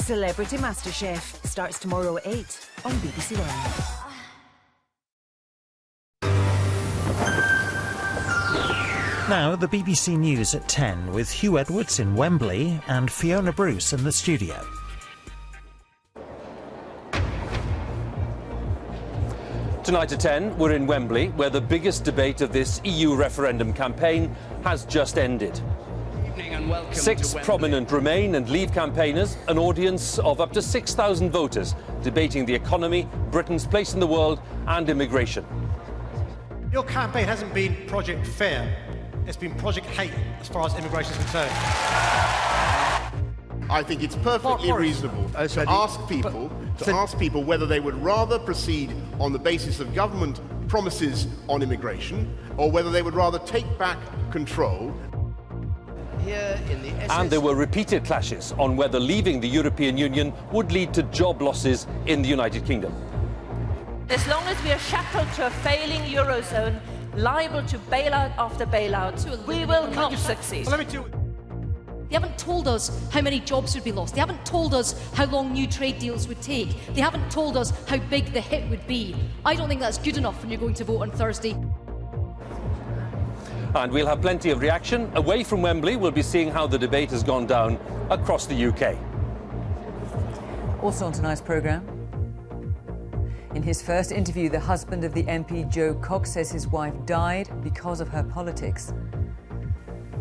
Celebrity MasterChef starts tomorrow at 8 on BBC One. Now, the BBC News at 10 with Hugh Edwards in Wembley and Fiona Bruce in the studio. Tonight at 10, we're in Wembley, where the biggest debate of this EU referendum campaign has just ended. Six prominent Remain and Leave campaigners, an audience of up to 6,000 voters, debating the economy, Britain's place in the world and immigration. Your campaign hasn't been Project Fair, it's been Project Hate as far as immigration is concerned. I think it's perfectly reasonable to ask people whether they would rather proceed on the basis of government promises on immigration or whether they would rather take back control. And there were repeated clashes on whether leaving the European Union would lead to job losses in the United Kingdom. As long as we are shackled to a failing Eurozone, liable to bailout after bailout, we will not succeed. They haven't told us how many jobs would be lost. They haven't told us how long new trade deals would take. They haven't told us how big the hit would be. I don't think that's good enough when you're going to vote on Thursday. And we'll have plenty of reaction. Away from Wembley, we'll be seeing how the debate has gone down across the UK. Also on tonight's programme, in his first interview, the husband of the MP, Joe Cox, says his wife died because of her politics.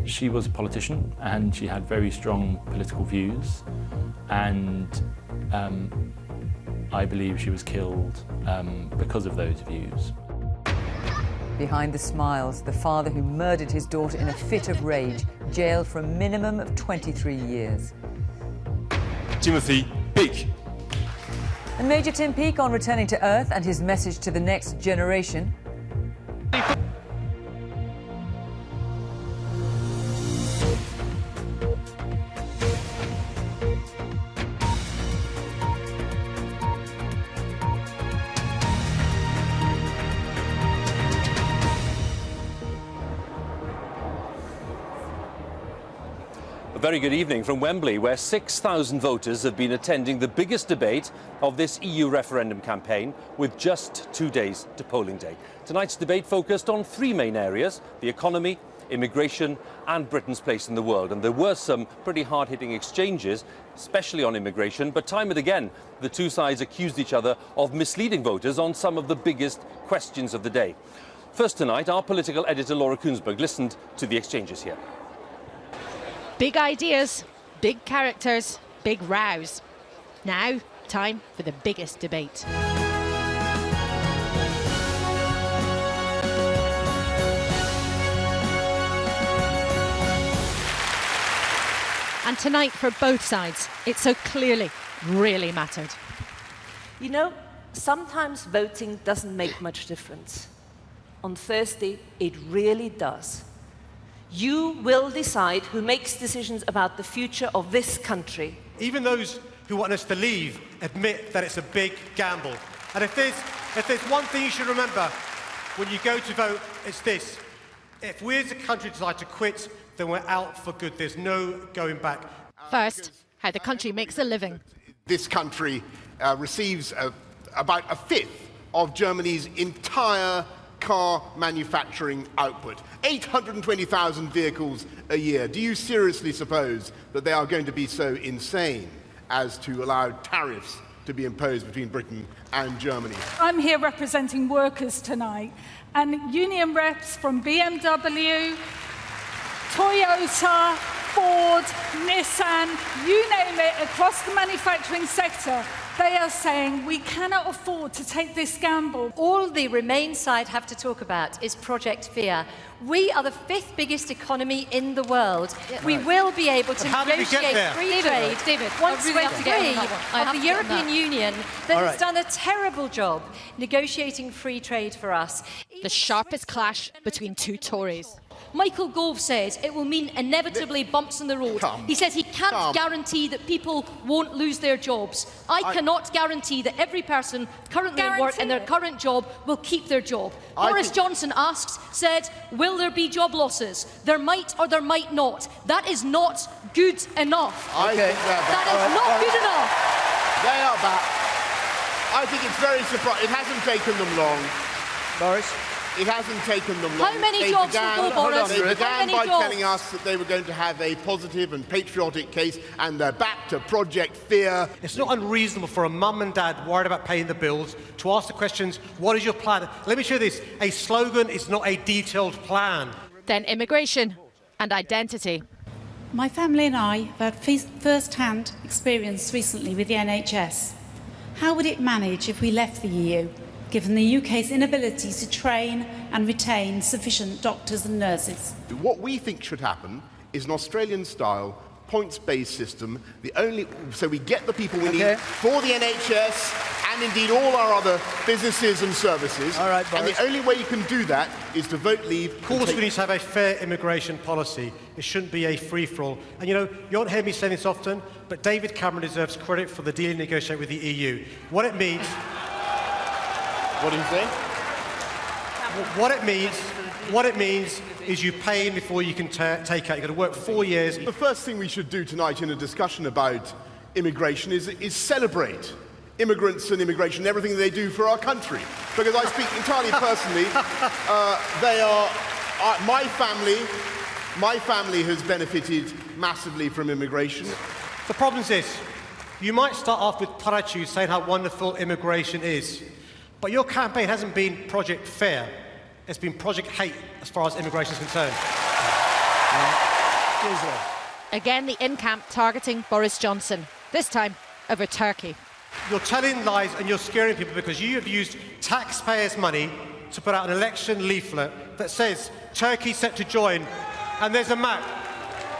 She was a politician and she had very strong political views, and I believe she was killed because of those views. Behind the smiles, the father who murdered his daughter in a fit of rage, jailed for a minimum of 23 years. Timothy Peake. And Major Tim Peake on returning to Earth and his message to the next generation. A very good evening from Wembley, where 6,000 voters have been attending the biggest debate of this EU referendum campaign, with just 2 days to polling day. Tonight's debate focused on three main areas: the economy, immigration and Britain's place in the world. And there were some pretty hard-hitting exchanges, especially on immigration, but time and again the two sides accused each other of misleading voters on some of the biggest questions of the day. First tonight, our political editor Laura Koonsberg listened to the exchanges here. Big ideas, big characters, big rows. Now, time for the biggest debate. And tonight, for both sides, it so clearly really mattered. You know, sometimes voting doesn't make much difference. On Thursday, it really does. You will decide who makes decisions about the future of this country. Even those who want us to leave admit that it's a big gamble. And if there's one thing you should remember when you go to vote, it's this: if we as a country decide to quit, then we're out for good. There's no going back. First, how the country makes a living. This country receives about a fifth of Germany's entire car manufacturing output. 820,000 vehicles a year. Do you seriously suppose that they are going to be so insane as to allow tariffs to be imposed between Britain and Germany? I'm here representing workers tonight, and union reps from BMW, Toyota, Ford, Nissan, you name it, across the manufacturing sector, they are saying we cannot afford to take this gamble. All the Remain side have to talk about is Project Fear. We are the fifth biggest economy in the world. We will be able to negotiate free trade once we're free of the European Union that has done a terrible job negotiating free trade for us. The sharpest clash between two Tories. Michael Gove says it will mean inevitably bumps in the road. He says he can't guarantee that people won't lose their jobs. I cannot guarantee that every person currently at work in their current job will keep their job. Boris Johnson said, will there be job losses? There might or there might not. That is not good enough. That is not good enough. I think it's very surprising. It hasn't taken them long. Boris? It hasn't taken them long. How many jobs will go, Boris? They began by telling us that they were going to have a positive and patriotic case, and they're back to Project Fear. It's not unreasonable for a mum and dad worried about paying the bills to ask the questions, what is your plan? Let me show you this. A slogan is not a detailed plan. Then immigration and identity. My family and I have had first-hand experience recently with the NHS. How would it manage if we left the EU, given the UK's inability to train and retain sufficient doctors and nurses? What we think should happen is an Australian-style points-based system, so we get the people we need for the NHS and indeed all our other businesses and services. All right, and the only way you can do that is to vote leave. Of course we need to have a fair immigration policy. It shouldn't be a free-for-all. And you know, you won't hear me say this often, but David Cameron deserves credit for the deal he negotiated with the EU. What it means... What did he say? What it means is you pay in before you can take out. You've got to work 4 years. The first thing we should do tonight in a discussion about immigration is celebrate immigrants and immigration and everything they do for our country. Because I speak entirely personally, they are my family has benefited massively from immigration. The problem is this. You might start off with platitudes saying how wonderful immigration is, but your campaign hasn't been Project Fair. It's been Project Hate as far as immigration is concerned. Again, the in-camp targeting Boris Johnson, this time over Turkey. You're telling lies and you're scaring people because you have used taxpayers' money to put out an election leaflet that says Turkey's set to join, and there's a map,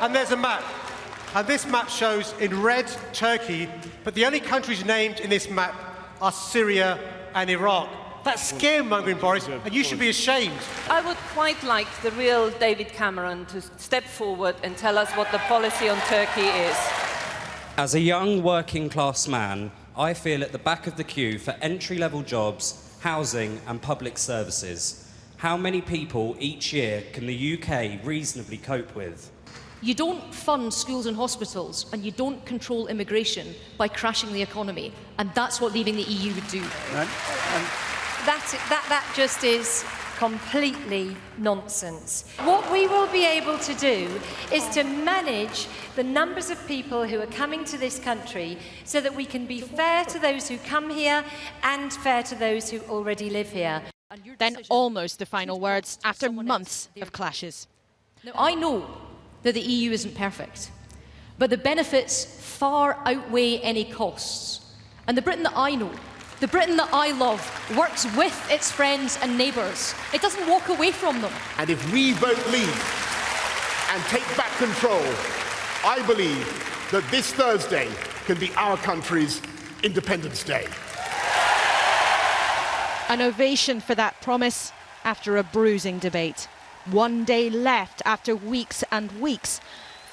and this map shows in red Turkey, but the only countries named in this map are Syria and Iraq. That's scaremongering, Boris, and you should be ashamed. I would quite like the real David Cameron to step forward and tell us what the policy on Turkey is. As a young working-class man, I feel at the back of the queue for entry-level jobs, housing and public services. How many people each year can the UK reasonably cope with? You don't fund schools and hospitals, and you don't control immigration by crashing the economy, and that's what leaving the EU would do. That just is completely nonsense. What we will be able to do is to manage the numbers of people who are coming to this country so that we can be fair to those who come here and fair to those who already live here. Then almost the final words after months of clashes. Now, I know that the EU isn't perfect, but the benefits far outweigh any costs. And the Britain that I know, the Britain that I love, works with its friends and neighbours. It doesn't walk away from them. And if we vote leave and take back control, I believe that this Thursday can be our country's Independence Day. An ovation for that promise after a bruising debate. 1 day left after weeks and weeks.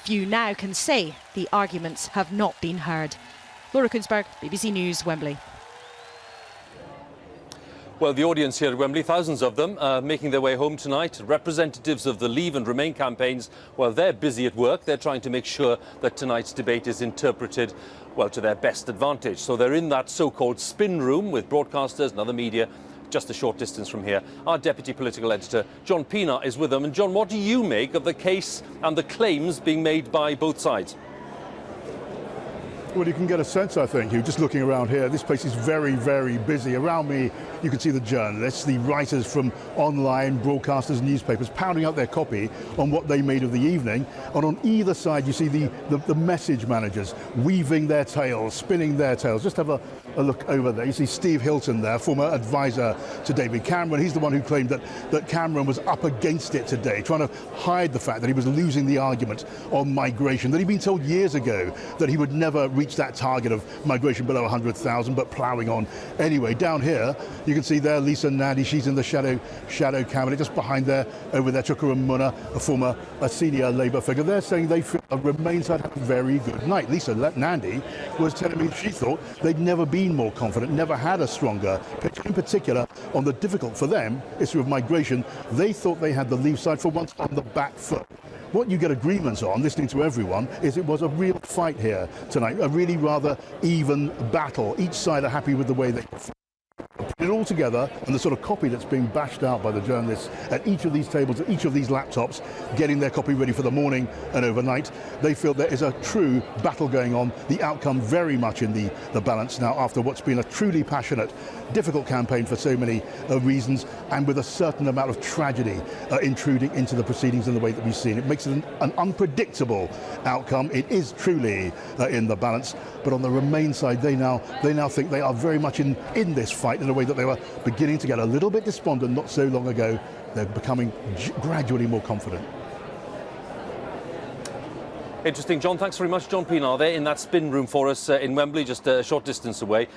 Few now can say the arguments have not been heard. Laura Kunsberg, BBC News, Wembley. Well, the audience here at Wembley, thousands of them, making their way home tonight. Representatives of the Leave and Remain campaigns, well, they're busy at work. They're trying to make sure that tonight's debate is interpreted, well, to their best advantage. So they're in that so-called spin room with broadcasters and other media just a short distance from here. Our Deputy Political Editor, John Pienaar, is with them. And John, what do you make of the case and the claims being made by both sides? Well, you can get a sense, I think, just looking around here. This place is very, very busy. Around me, you can see the journalists, the writers from online, broadcasters, newspapers, pounding out their copy on what they made of the evening. And on either side, you see the message managers weaving their tales, spinning their tales. Just have a look over there. You see Steve Hilton there, former advisor to David Cameron. He's the one who claimed that Cameron was up against it today, trying to hide the fact that he was losing the argument on migration, that he'd been told years ago that he would never reach that target of migration below 100,000, but ploughing on anyway. Down here, you can see there Lisa Nandy. She's in the shadow cabinet. Just behind there, over there, Chuka Umunna, a senior Labour figure. They're saying they feel Remain side had a very good night. Lisa Nandy was telling me she thought they'd never been more confident, never had a stronger picture. In particular, on the difficult for them issue of migration, they thought they had the Leave side for once on the back foot. what you get agreements on, listening to everyone, is it was a real fight here tonight, a really rather even battle. Each side are happy with the way they put it all together, and the sort of copy that's being bashed out by the journalists at each of these tables, at each of these laptops, getting their copy ready for the morning and overnight. They feel there is a true battle going on, the outcome very much in the balance now after what's been a truly passionate, difficult campaign for so many reasons, and with a certain amount of tragedy intruding into the proceedings in the way that we've seen. It makes it an unpredictable outcome. It is truly in the balance, but on the Remain side, they now think they are very much in this fight in a way that they were beginning to get a little bit despondent not so long ago. They're becoming gradually more confident. Interesting, John. Thanks very much. John Pienaar there in that spin room for us in Wembley, just a short distance away.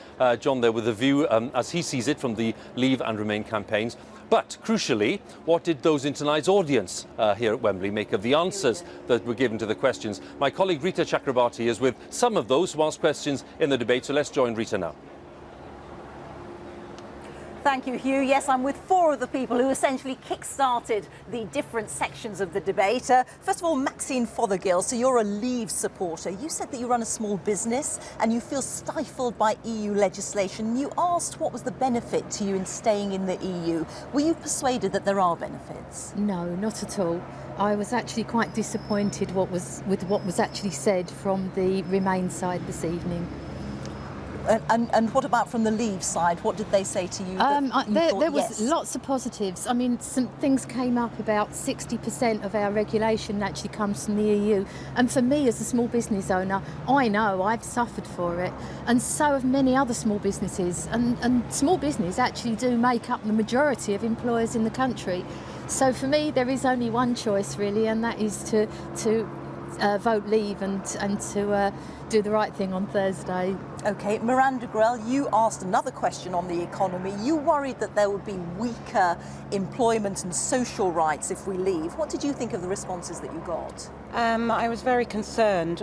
John there with a view, as he sees it, from the Leave and Remain campaigns. But, crucially, what did those in tonight's audience here at Wembley make of the answers that were given to the questions? My colleague Rita Chakrabarti is with some of those who asked questions in the debate, so let's join Rita now. Thank you, Hugh. Yes, I'm with four of the people who essentially kick-started the different sections of the debate. First of all, Maxine Fothergill, so you're a Leave supporter. You said that you run a small business and you feel stifled by EU legislation. You asked what was the benefit to you in staying in the EU. Were you persuaded that there are benefits? No, not at all. I was actually quite disappointed with what was actually said from the Remain side this evening. And what about from the Leave side? What did they say to you? There was lots of positives. I mean, some things came up about 60% of our regulation actually comes from the EU. And for me, as a small business owner, I know I've suffered for it. And so have many other small businesses. And small business actually do make up the majority of employers in the country. So for me, there is only one choice, really, and that is to vote Leave and to do the right thing on Thursday. OK, Miranda Grell, you asked another question on the economy. You worried that there would be weaker employment and social rights if we leave. What did you think of the responses that you got? I was very concerned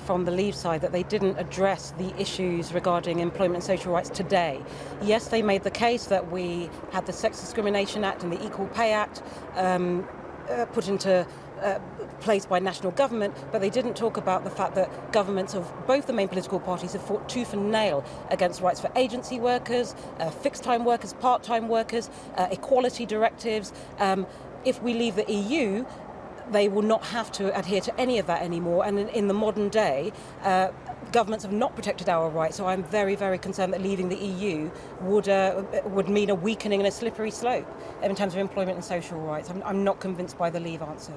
from the Leave side that they didn't address the issues regarding employment and social rights today. Yes, they made the case that we had the Sex Discrimination Act and the Equal Pay Act put into place by national government, but they didn't talk about the fact that governments of both the main political parties have fought tooth and nail against rights for agency workers, fixed-time workers, part-time workers, equality directives. If we leave the EU, they will not have to adhere to any of that anymore, and in the modern day, governments have not protected our rights, so I'm very, very concerned that leaving the EU would mean a weakening and a slippery slope in terms of employment and social rights. I'm not convinced by the Leave answer.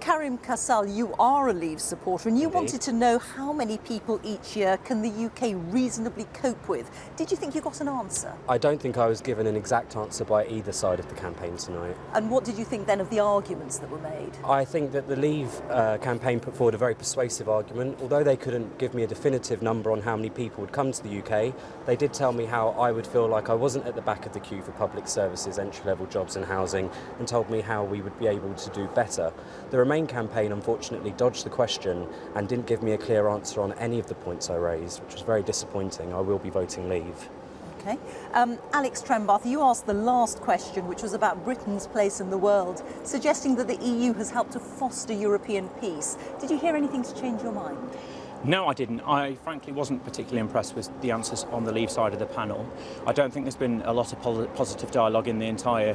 Karim Kassal, you are a Leave supporter, and you wanted to know how many people each year can the UK reasonably cope with. Did you think you got an answer? I don't think I was given an exact answer by either side of the campaign tonight. And what did you think then of the arguments that were made? I think that the Leave campaign put forward a very persuasive argument. Although they couldn't give me a definitive number on how many people would come to the UK, they did tell me how I would feel like I wasn't at the back of the queue for public services, entry-level jobs and housing, and told me how we would be able to do better. The Remain campaign unfortunately dodged the question and didn't give me a clear answer on any of the points I raised, which was very disappointing. I will be voting Leave. OK. Alex Trembath, you asked the last question, which was about Britain's place in the world, suggesting that the EU has helped to foster European peace. Did you hear anything to change your mind? No, I didn't. I frankly wasn't particularly impressed with the answers on the Leave side of the panel. I don't think there's been a lot of positive dialogue in the entire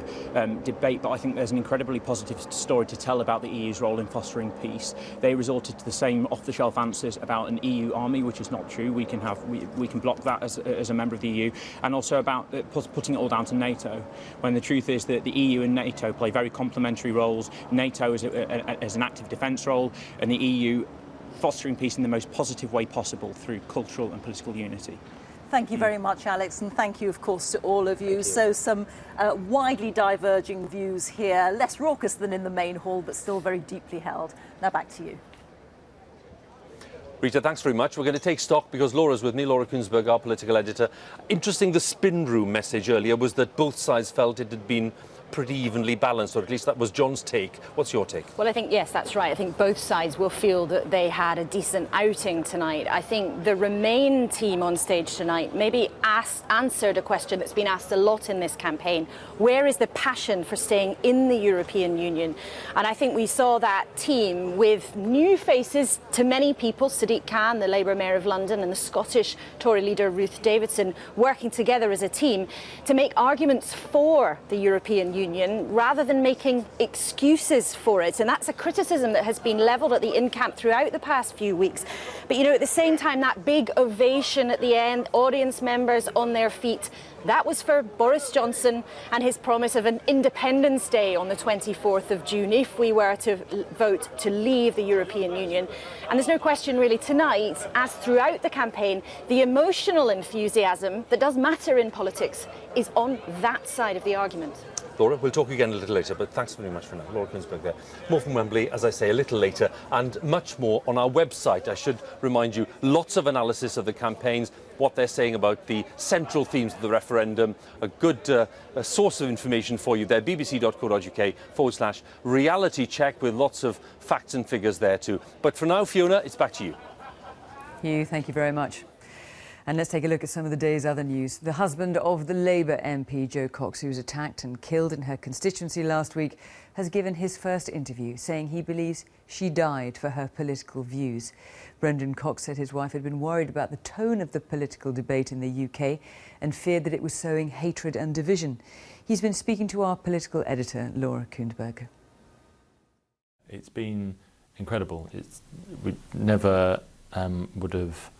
debate, but I think there's an incredibly positive story to tell about the EU's role in fostering peace. They resorted to the same off-the-shelf answers about an EU army, which is not true. We can block that as a member of the EU, and also about putting it all down to NATO, when the truth is that the EU and NATO play very complementary roles. NATO is an active defence role, and the EU fostering peace in the most positive way possible through cultural and political unity. Thank you very much, Alex, and thank you, of course, to all of you. So some widely diverging views here, less raucous than in the main hall, but still very deeply held. Now back to you. Rita, thanks very much. We're going to take stock because Laura's with me, Laura Kunsberg, our political editor. Interesting, the spin room message earlier was that both sides felt it had been pretty evenly balanced, or at least that was John's take. What's your take? Well, I think, yes, that's right. I think both sides will feel that they had a decent outing tonight. I think the Remain team on stage tonight maybe answered a question that's been asked a lot in this campaign. Where is the passion for staying in the European Union? And I think we saw that team with new faces to many people, Sadiq Khan, the Labour Mayor of London, and the Scottish Tory leader Ruth Davidson, working together as a team to make arguments for the European Union rather than making excuses for it. And that's a criticism that has been levelled at the in-camp throughout the past few weeks. But, you know, at the same time, that big ovation at the end, audience members on their feet, that was for Boris Johnson and his promise of an Independence Day on the 24th of June if we were to vote to leave the European Union. And there's no question really tonight, as throughout the campaign, the emotional enthusiasm that does matter in politics is on that side of the argument. Laura, we'll talk again a little later, but thanks very much for now. Laura Kuenssberg there. More from Wembley, as I say, a little later, and much more on our website. I should remind you, lots of analysis of the campaigns, what they're saying about the central themes of the referendum, a good source of information for you there, bbc.co.uk/reality check, with lots of facts and figures there too. But for now, Fiona, it's back to you. Thank you very much. And let's take a look at some of the day's other news. The husband of the Labour MP, Jo Cox, who was attacked and killed in her constituency last week, has given his first interview, saying he believes she died for her political views. Brendan Cox said his wife had been worried about the tone of the political debate in the UK and feared that it was sowing hatred and division. He's been speaking to our political editor, Laura Kuenssberg. It's been incredible. We never would have...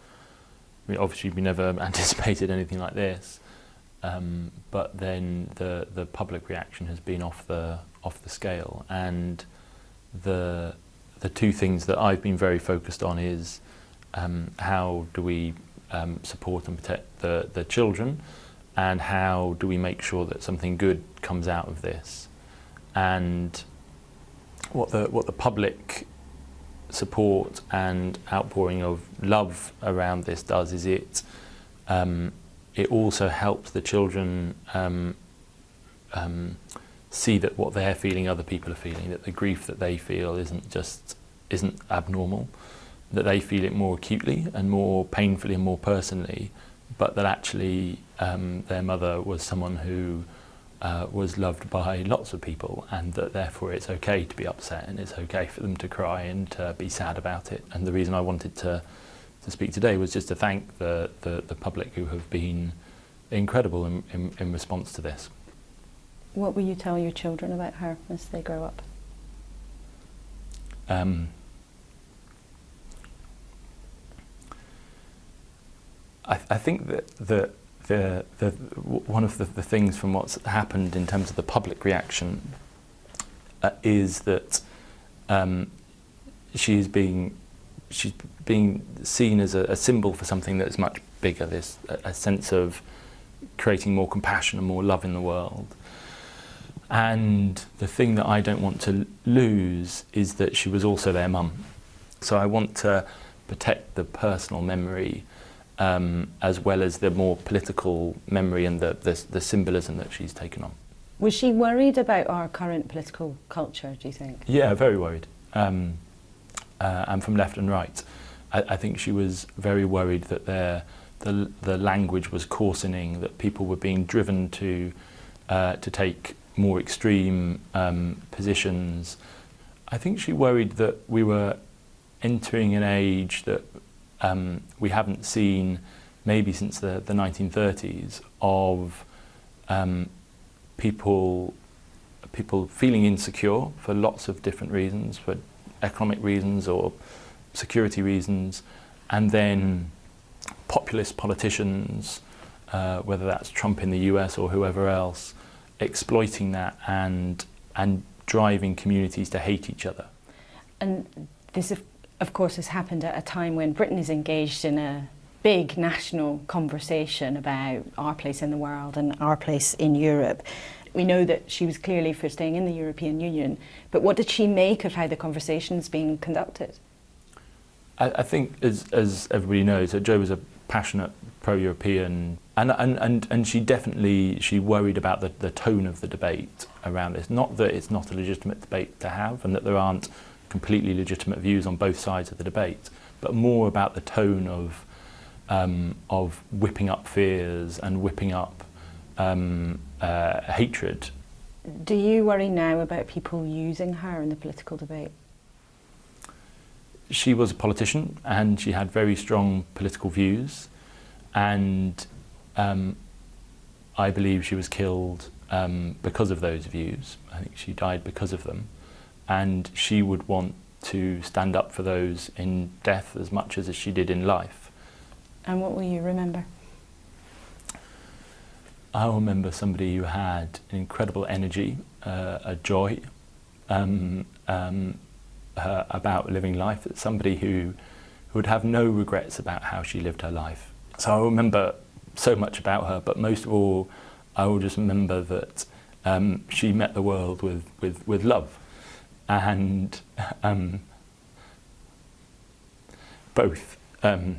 obviously, we never anticipated anything like this, but then the public reaction has been off the scale. And the two things that I've been very focused on is how do we support and protect the children, and how do we make sure that something good comes out of this. And what the public support and outpouring of love around this does is it also helps the children see that what they're feeling other people are feeling, that the grief that they feel isn't abnormal, that they feel it more acutely and more painfully and more personally, but that actually their mother was someone who was loved by lots of people, and that therefore it's okay to be upset and it's okay for them to cry and to be sad about it. And the reason I wanted to speak today was just to thank the public, who have been incredible in response to this. What will you tell your children about her as they grow up? I think that one of the things from what's happened in terms of the public reaction is that she's being seen as a symbol for something that is much bigger, a sense of creating more compassion and more love in the world. And the thing that I don't want to lose is that she was also their mum. So I want to protect the personal memory as well as the more political memory and the symbolism that she's taken on. Was she worried about our current political culture, do you think? Yeah, very worried. And from left and right. I think she was very worried that the language was coarsening, that people were being driven to take more extreme positions. I think she worried that we were entering an age that we haven't seen maybe since the 1930s, of people feeling insecure for lots of different reasons, for economic reasons or security reasons, and then populist politicians, whether that's Trump in the US or whoever else, exploiting that and driving communities to hate each other. And this, of course, has happened at a time when Britain is engaged in a big national conversation about our place in the world and our place in Europe. We know that she was clearly for staying in the European Union, but what did she make of how the conversation's being conducted? I think, as everybody knows, that Jo was passionate pro-European, and she worried about the tone of the debate around this. Not that it's not a legitimate debate to have, and that there aren't completely legitimate views on both sides of the debate, but more about the tone of whipping up fears and whipping up hatred. Do you worry now about people using her in the political debate? She was a politician and she had very strong political views, and I believe she was killed because of those views. I think she died because of them, and she would want to stand up for those in death as much as she did in life. And what will you remember? I remember somebody who had an incredible energy, a joy about living life. Somebody who would have no regrets about how she lived her life. So I remember so much about her, but most of all, I will just remember that she met the world with love, and both a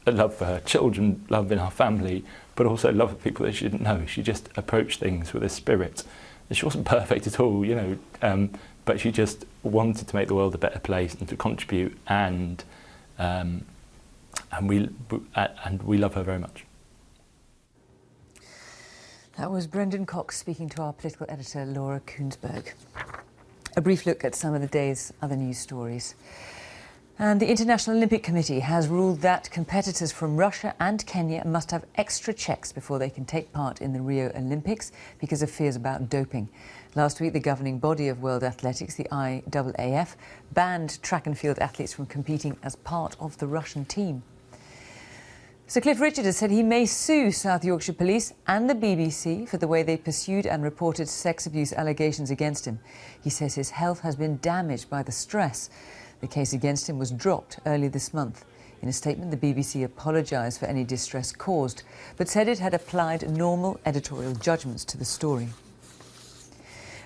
love for her children, love in her family, but also love for people that she didn't know. She just approached things with a spirit. She wasn't perfect at all, you know, but she just wanted to make the world a better place and to contribute, and we love her very much. That was Brendan Cox speaking to our political editor Laura Kuhnsberg. A brief look at some of the day's other news stories. And the International Olympic Committee has ruled that competitors from Russia and Kenya must have extra checks before they can take part in the Rio Olympics because of fears about doping. Last week, the governing body of world athletics, the IAAF, banned track and field athletes from competing as part of the Russian team. Sir Cliff Richard has said he may sue South Yorkshire Police and the BBC for the way they pursued and reported sex abuse allegations against him. He says his health has been damaged by the stress. The case against him was dropped early this month. In a statement, the BBC apologised for any distress caused, but said it had applied normal editorial judgments to the story.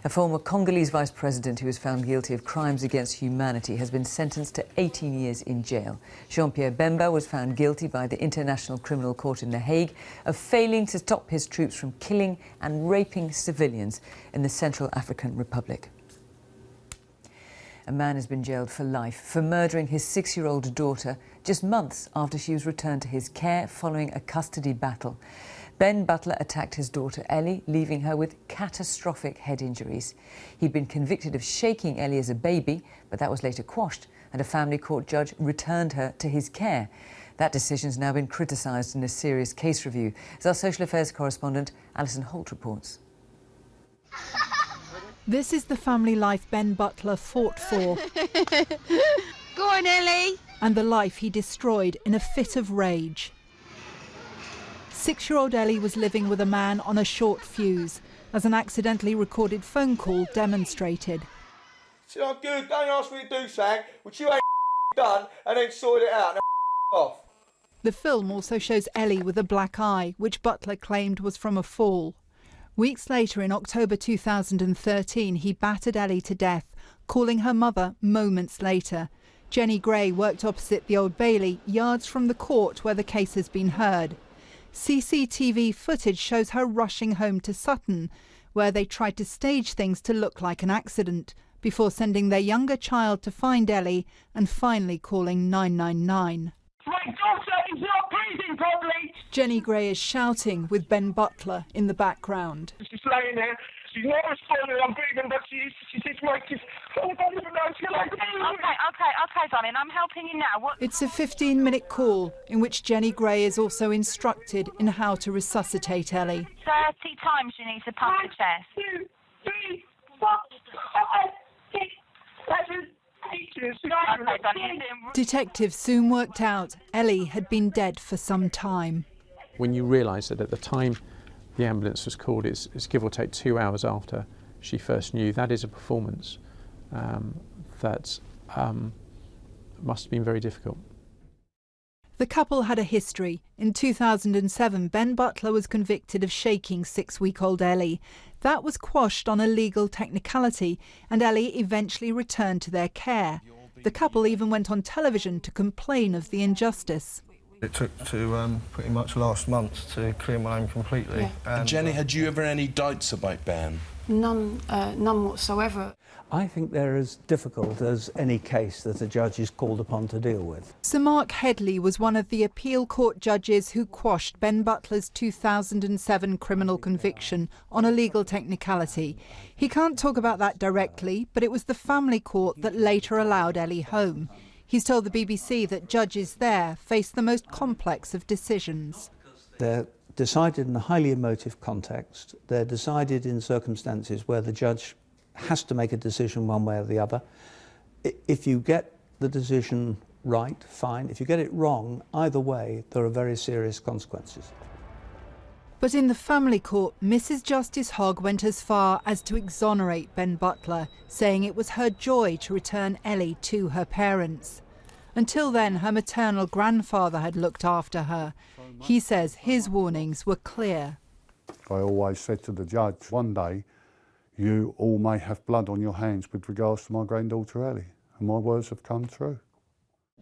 A former Congolese vice president who was found guilty of crimes against humanity has been sentenced to 18 years in jail. Jean-Pierre Bemba was found guilty by the International Criminal Court in The Hague of failing to stop his troops from killing and raping civilians in the Central African Republic. A man has been jailed for life for murdering his 6-year-old daughter just months after she was returned to his care following a custody battle. Ben Butler attacked his daughter Ellie, leaving her with catastrophic head injuries. He'd been convicted of shaking Ellie as a baby, but that was later quashed, and a family court judge returned her to his care. That decision's now been criticised in a serious case review, as our social affairs correspondent Alison Holt reports. This is the family life Ben Butler fought for. Go on, Ellie! And the life he destroyed in a fit of rage. 6-year-old Ellie was living with a man on a short fuse, as an accidentally recorded phone call demonstrated. So I'm good, don't ask me to do something, which you ain't done, and then sort it out, now off. The film also shows Ellie with a black eye, which Butler claimed was from a fall. Weeks later, in October 2013, he battered Ellie to death, calling her mother moments later. Jenny Gray worked opposite the Old Bailey, yards from the court where the case has been heard. CCTV footage shows her rushing home to Sutton, where they tried to stage things to look like an accident, before sending their younger child to find Ellie and finally calling 999. My daughter is not breathing properly! Jenny Gray is shouting with Ben Butler in the background. She's laying there, she's not responding, I'm breathing, but she's just like this. Oh, I don't even know what she's like. Okay, darling, I'm helping you now. What? It's a 15-minute call in which Jenny Gray is also instructed in how to resuscitate Ellie. 30 times you need to pump the chest. 1, 2, 3, 4, 5, 6, 7, 8. Detectives soon worked out Ellie had been dead for some time. When you realise that at the time the ambulance was called, it's give or take 2 hours after she first knew, that is a performance that must have been very difficult. The couple had a history. In 2007, Ben Butler was convicted of shaking 6-week-old Ellie. That was quashed on a legal technicality, and Ellie eventually returned to their care. The couple even went on television to complain of the injustice. It took to pretty much last month to clear my name completely. Yeah. And Jenny, had you ever any doubts about Ben? None whatsoever. I think they're as difficult as any case that a judge is called upon to deal with. Sir Mark Headley was one of the appeal court judges who quashed Ben Butler's 2007 criminal conviction on a legal technicality. He can't talk about that directly, but it was the family court that later allowed Ellie home. He's told the BBC that judges there face the most complex of decisions. They're decided in a highly emotive context. They're decided in circumstances where the judge has to make a decision one way or the other. If you get the decision right, fine. If you get it wrong, either way, there are very serious consequences. But in the family court, Mrs Justice Hogg went as far as to exonerate Ben Butler, saying it was her joy to return Ellie to her parents. Until then, her maternal grandfather had looked after her. He says his warnings were clear. I always said to the judge, one day, you all may have blood on your hands with regards to my granddaughter Ellie, and my words have come true.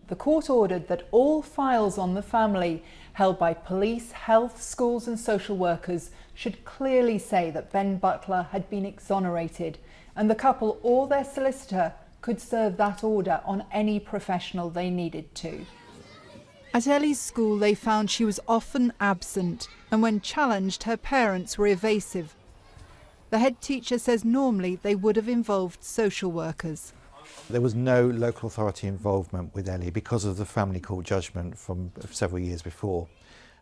The court ordered that all files on the family held by police, health, schools and social workers should clearly say that Ben Butler had been exonerated, and the couple or their solicitor could serve that order on any professional they needed to. At Ellie's school, they found she was often absent, and when challenged, her parents were evasive. The head teacher says normally they would have involved social workers. There was no local authority involvement with Ellie because of the family court judgment from several years before,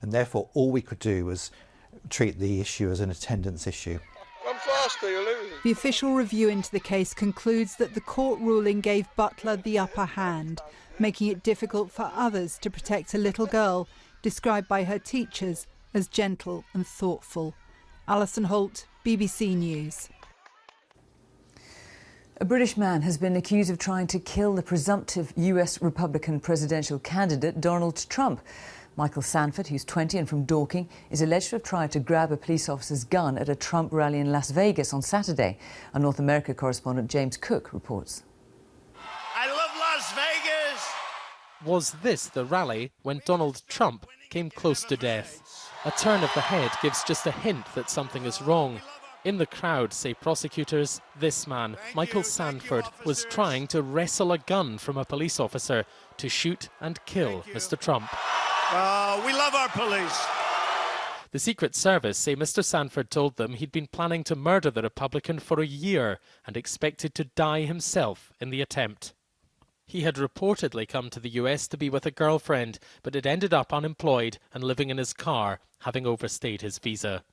and therefore all we could do was treat the issue as an attendance issue. The official review into the case concludes that the court ruling gave Butler the upper hand, making it difficult for others to protect a little girl described by her teachers as gentle and thoughtful. Alison Holt, BBC News. A British man has been accused of trying to kill the presumptive US Republican presidential candidate Donald Trump. Michael Sanford, who's 20 and from Dorking, is alleged to have tried to grab a police officer's gun at a Trump rally in Las Vegas on Saturday. Our North America correspondent James Cook reports. I love Las Vegas! Was this the rally when Donald Trump came close to death? A turn of the head gives just a hint that something is wrong. In the crowd, say prosecutors, this man, Michael Sanford, was trying to wrestle a gun from a police officer to shoot and kill Mr. Trump. We love our police. The Secret Service say Mr. Sanford told them he'd been planning to murder the Republican for a year and expected to die himself in the attempt. He had reportedly come to the US to be with a girlfriend, but had ended up unemployed and living in his car, having overstayed his visa.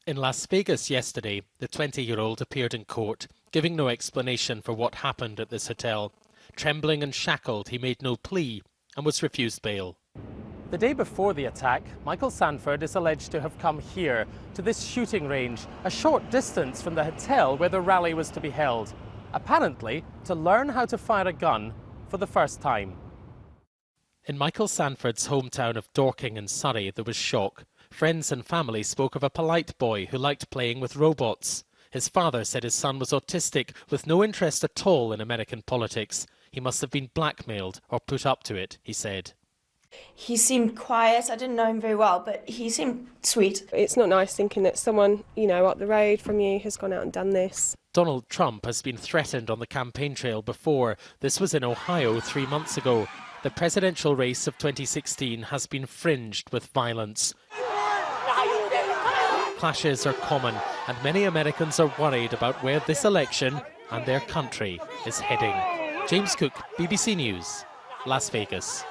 In Las Vegas yesterday, the 20-year-old appeared in court, giving no explanation for what happened at this hotel. Trembling and shackled, he made no plea and was refused bail. The day before the attack, Michael Sanford is alleged to have come here, to this shooting range, a short distance from the hotel where the rally was to be held, apparently to learn how to fire a gun for the first time. In Michael Sanford's hometown of Dorking in Surrey, there was shock. Friends and family spoke of a polite boy who liked playing with robots. His father said his son was autistic, with no interest at all in American politics. He must have been blackmailed or put up to it, he said. He seemed quiet. I didn't know him very well, but he seemed sweet. It's not nice thinking that someone, up the road from you has gone out and done this. Donald Trump has been threatened on the campaign trail before. This was in Ohio 3 months ago. The presidential race of 2016 has been fringed with violence. Clashes are common, and many Americans are worried about where this election and their country is heading. James Cook, BBC News, Las Vegas.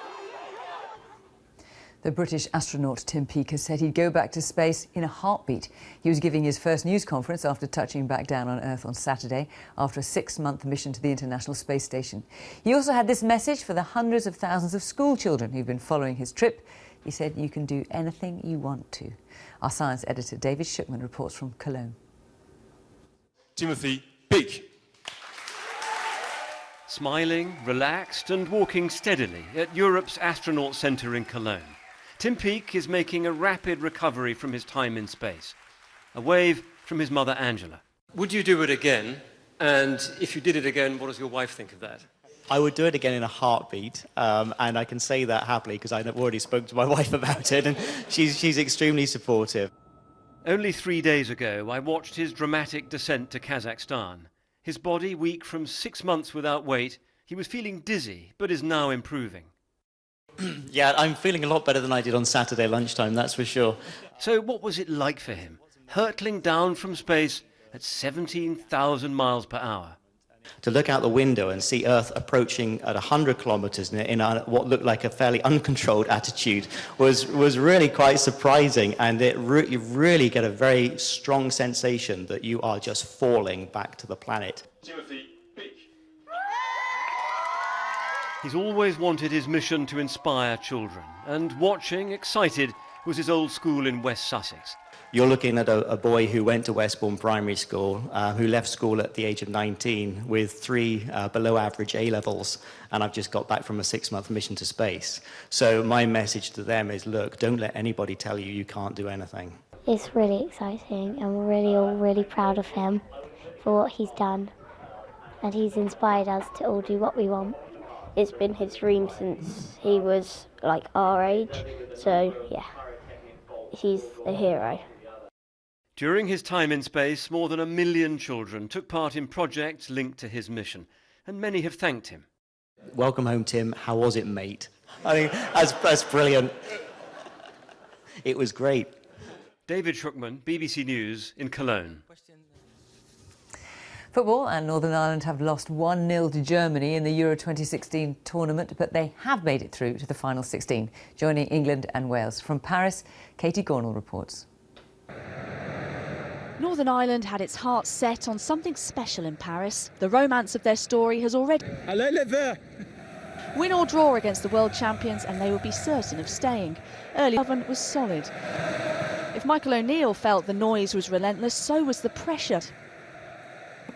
The British astronaut Tim Peake has said he'd go back to space in a heartbeat. He was giving his first news conference after touching back down on Earth on Saturday after a 6-month mission to the International Space Station. He also had this message for the hundreds of thousands of school children who've been following his trip. He said, "You can do anything you want to." Our science editor David Shookman reports from Cologne. Timothy Peake. Smiling, relaxed and walking steadily at Europe's Astronaut Centre in Cologne, Tim Peake is making a rapid recovery from his time in space. A wave from his mother Angela. Would you do it again? And if you did it again, what does your wife think of that? I would do it again in a heartbeat, and I can say that happily because I've already spoken to my wife about it, and she's extremely supportive. Only 3 days ago, I watched his dramatic descent to Kazakhstan. His body weak from 6 months without weight, he was feeling dizzy, but is now improving. Yeah, I'm feeling a lot better than I did on Saturday lunchtime, that's for sure. So what was it like for him, hurtling down from space at 17,000 miles per hour? To look out the window and see Earth approaching at 100 kilometres in what looked like a fairly uncontrolled attitude was really quite surprising, and you really get a very strong sensation that you are just falling back to the planet. He's always wanted his mission to inspire children, and watching, excited, was his old school in West Sussex. You're looking at a boy who went to Westbourne Primary School, who left school at the age of 19 with 3 below-average A-levels, and I've just got back from a 6-month mission to space. So my message to them is, look, don't let anybody tell you you can't do anything. It's really exciting, and we're all really proud of him for what he's done, and he's inspired us to all do what we want. It's been his dream since he was like our age, so yeah, he's a hero. During his time in space, more than 1 million children took part in projects linked to his mission, and many have thanked him. Welcome home, Tim. How was it, mate? I mean, that's brilliant. It was great. David Shrookman, BBC News in Cologne. Football, and Northern Ireland have lost 1-0 to Germany in the Euro 2016 tournament, but they have made it through to the final 16, joining England and Wales. From Paris, Katie Gornall reports. Northern Ireland had its heart set on something special in Paris. The romance of their story has already... Win or draw against the world champions and they would be certain of staying. Early oven was solid. If Michael O'Neill felt the noise was relentless, so was the pressure.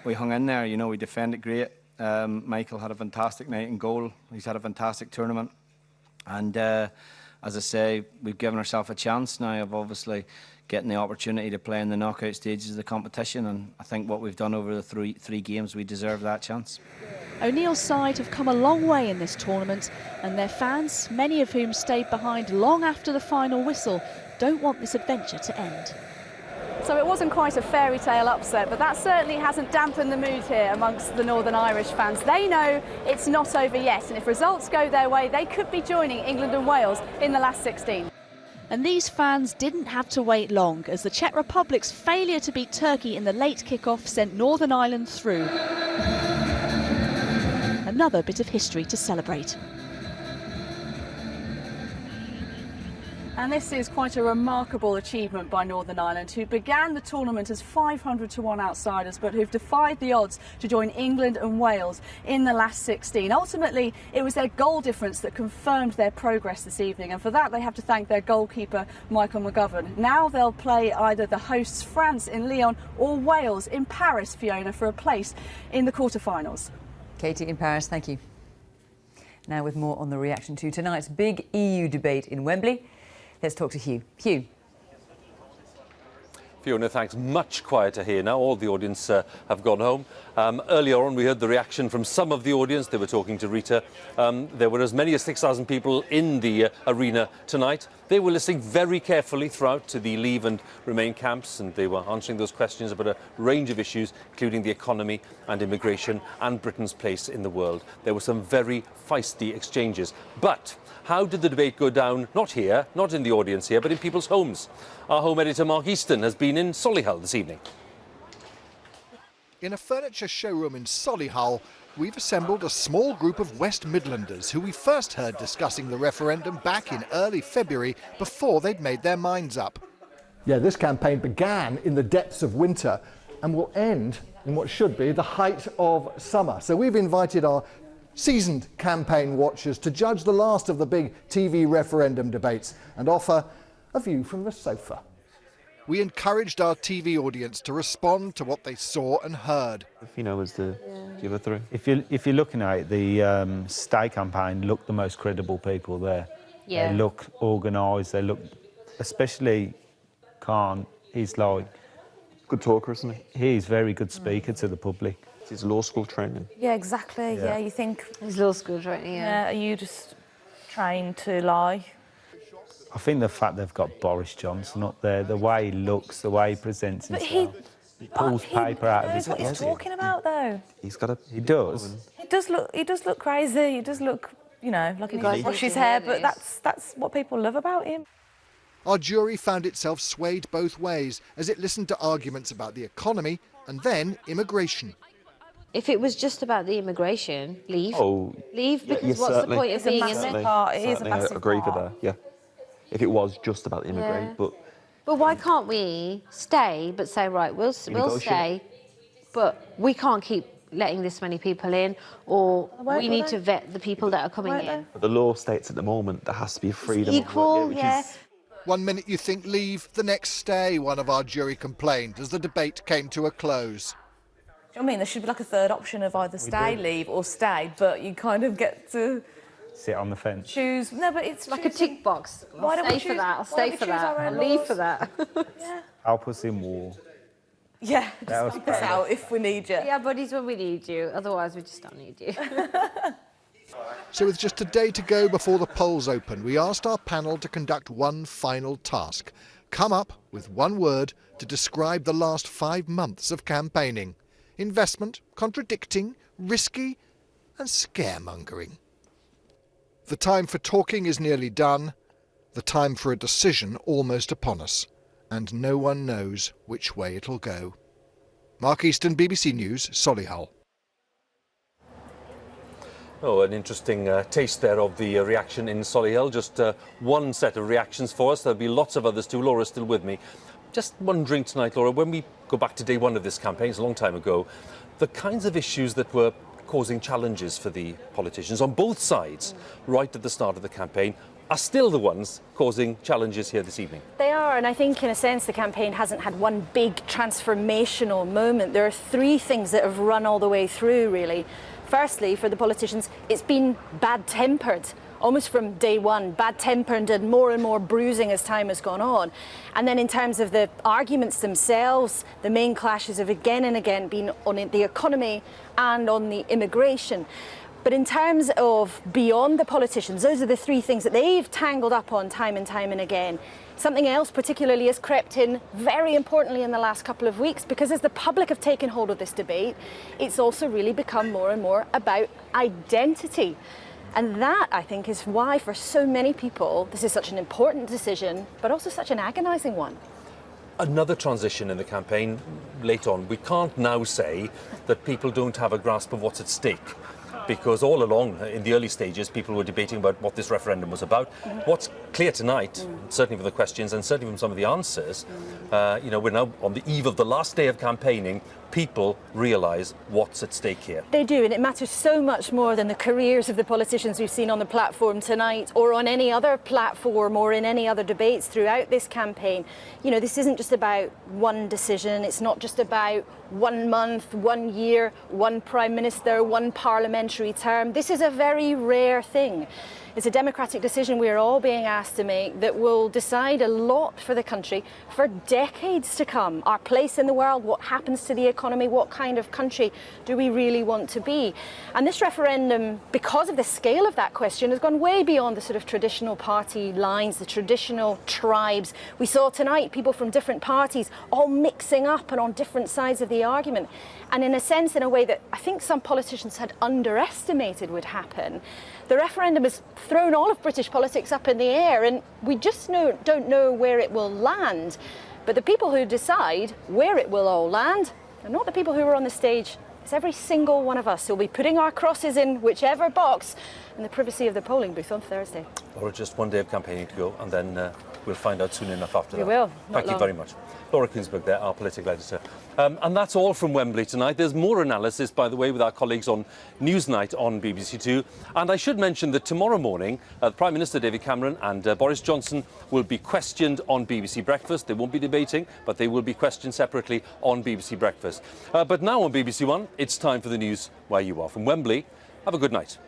We hung in there, you know, we defended great. Michael had a fantastic night in goal. He's had a fantastic tournament. And as I say, we've given ourselves a chance now of obviously getting the opportunity to play in the knockout stages of the competition, and I think what we've done over the three games, we deserve that chance. O'Neill's side have come a long way in this tournament, and their fans, many of whom stayed behind long after the final whistle, don't want this adventure to end. So it wasn't quite a fairy tale upset, but that certainly hasn't dampened the mood here amongst the Northern Irish fans. They know it's not over yet, and if results go their way, they could be joining England and Wales in the last 16. And these fans didn't have to wait long, as the Czech Republic's failure to beat Turkey in the late kick-off sent Northern Ireland through. Another bit of history to celebrate. And this is quite a remarkable achievement by Northern Ireland, who began the tournament as 500-1 outsiders, but who've defied the odds to join England and Wales in the last 16. Ultimately, it was their goal difference that confirmed their progress this evening, and for that they have to thank their goalkeeper, Michael McGovern. Now they'll play either the hosts France in Lyon or Wales in Paris, Fiona, for a place in the quarter-finals. Katie in Paris, thank you. Now with more on the reaction to tonight's big EU debate in Wembley. Let's talk to Hugh. Hugh. Fiona, thanks. Much quieter here now. All the audience have gone home. Earlier on, we heard the reaction from some of the audience. They were talking to Rita. There were as many as 6,000 people in the arena tonight. They were listening very carefully throughout to the Leave and Remain camps, and they were answering those questions about a range of issues, including the economy and immigration and Britain's place in the world. There were some very feisty exchanges. But how did the debate go down? Not here, not in the audience here, but in people's homes. Our home editor, Mark Easton, has been in Solihull this evening. In a furniture showroom in Solihull, we've assembled a small group of West Midlanders who we first heard discussing the referendum back in early February before they'd made their minds up. Yeah, this campaign began in the depths of winter and will end in what should be the height of summer. So we've invited our seasoned campaign watchers to judge the last of the big TV referendum debates and offer a view from the sofa. We encouraged our TV audience to respond to what they saw and heard. Was the give through. If you're looking at it, the Stay campaign look the most credible people there. Yeah. They look organised. They look, especially Khan. He's like good talker, isn't he? He's very good speaker to the public. his law school training. Yeah, exactly. Yeah, you think his law school training. Yeah, are you just trained to lie? I think the fact they've got Boris Johnson up there, the way he looks, the way he presents himself. He pulls paper out of his What he's talking about, though. He's got a... He does. He does look crazy. He does look, you know, like he doesn't wash his hair, but that's what people love about him. Our jury found itself swayed both ways as it listened to arguments about the economy and then immigration. If it was just about the immigration, leave. Oh, leave, because yes, what's certainly. the point of being in there? It is a massive I agree with that, yeah. If it was just about the immigrant, But why can't we stay, but say, right, we'll stay, but we can't keep letting this many people in, or we need to vet the people that are coming in. But the law states at the moment there has to be a freedom equal, of work, yeah. 1 minute you think leave, the next stay, one of our jury complained as the debate came to a close. Do you know what I mean? There should be like a third option of either stay, leave, or stay, but you kind of get to sit on the fence. choose. No, but it's like a tick box. Why don't we Stay for that. I'll stay for that. I'll leave laws? for that. Help us in war. Yeah, That was just help us out if we need you. Yeah, buddies, when we need you. Otherwise, we just don't need you. So with just a day to go before the polls open, we asked our panel to conduct one final task. Come up with one word to describe the last 5 months of campaigning. Investment, contradicting, risky and scaremongering. The time for talking is nearly done. The time for a decision almost upon us. And no one knows which way it'll go. Mark Easton, BBC News, Solihull. Oh, an interesting taste there of the reaction in Solihull. Just one set of reactions for us. There'll be lots of others too. Laura's still with me. Just wondering tonight, Laura, when we go back to day one of this campaign, it's a long time ago, the kinds of issues that were causing challenges for the politicians on both sides right at the start of the campaign are still the ones causing challenges here this evening. They are, and I think in a sense the campaign hasn't had one big transformational moment. There are three things that have run all the way through, really. Firstly, for the politicians, it's been bad-tempered, almost from day one, bad-tempered and more bruising as time has gone on. And then in terms of the arguments themselves, the main clashes have again and again been on the economy and on the immigration. But in terms of beyond the politicians, those are the three things that they've tangled up on time and again. Something else particularly has crept in very importantly in the last couple of weeks, because as the public have taken hold of this debate, it's also really become more and more about identity. And that, I think, is why for so many people this is such an important decision, but also such an agonising one. Another transition in the campaign late on. We can't now say that people don't have a grasp of what's at stake, because all along in the early stages people were debating about what this referendum was about. What's clear tonight, certainly from the questions and certainly from some of the answers, you know, we're now on the eve of the last day of campaigning. People realise what's at stake here. They do, and it matters so much more than the careers of the politicians we've seen on the platform tonight or on any other platform or in any other debates throughout this campaign. You know, this isn't just about one decision, it's not just about 1 month, 1 year, one Prime Minister, one parliamentary term. This is a very rare thing. It's a democratic decision we're all being asked to make that will decide a lot for the country for decades to come. Our place in the world, what happens to the economy, what kind of country do we really want to be? And this referendum, because of the scale of that question, has gone way beyond the sort of traditional party lines, the traditional tribes. We saw tonight people from different parties all mixing up and on different sides of the argument. And in a sense, in a way that I think some politicians had underestimated would happen, the referendum has thrown all of British politics up in the air, and we just don't know where it will land. But the people who decide where it will all land are not the people who are on the stage. It's every single one of us who will be putting our crosses in whichever box in the privacy of the polling booth on Thursday. Laura, just one day of campaigning to go, and then we'll find out soon enough after that. We will. Thank you very much. Laura Koonsberg there, our political editor. And that's all from Wembley tonight. There's more analysis, by the way, with our colleagues on Newsnight on BBC Two. And I should mention that tomorrow morning, Prime Minister David Cameron and Boris Johnson will be questioned on BBC Breakfast. They won't be debating, but they will be questioned separately on BBC Breakfast. But now on BBC One, it's time for the news where you are. From Wembley, have a good night.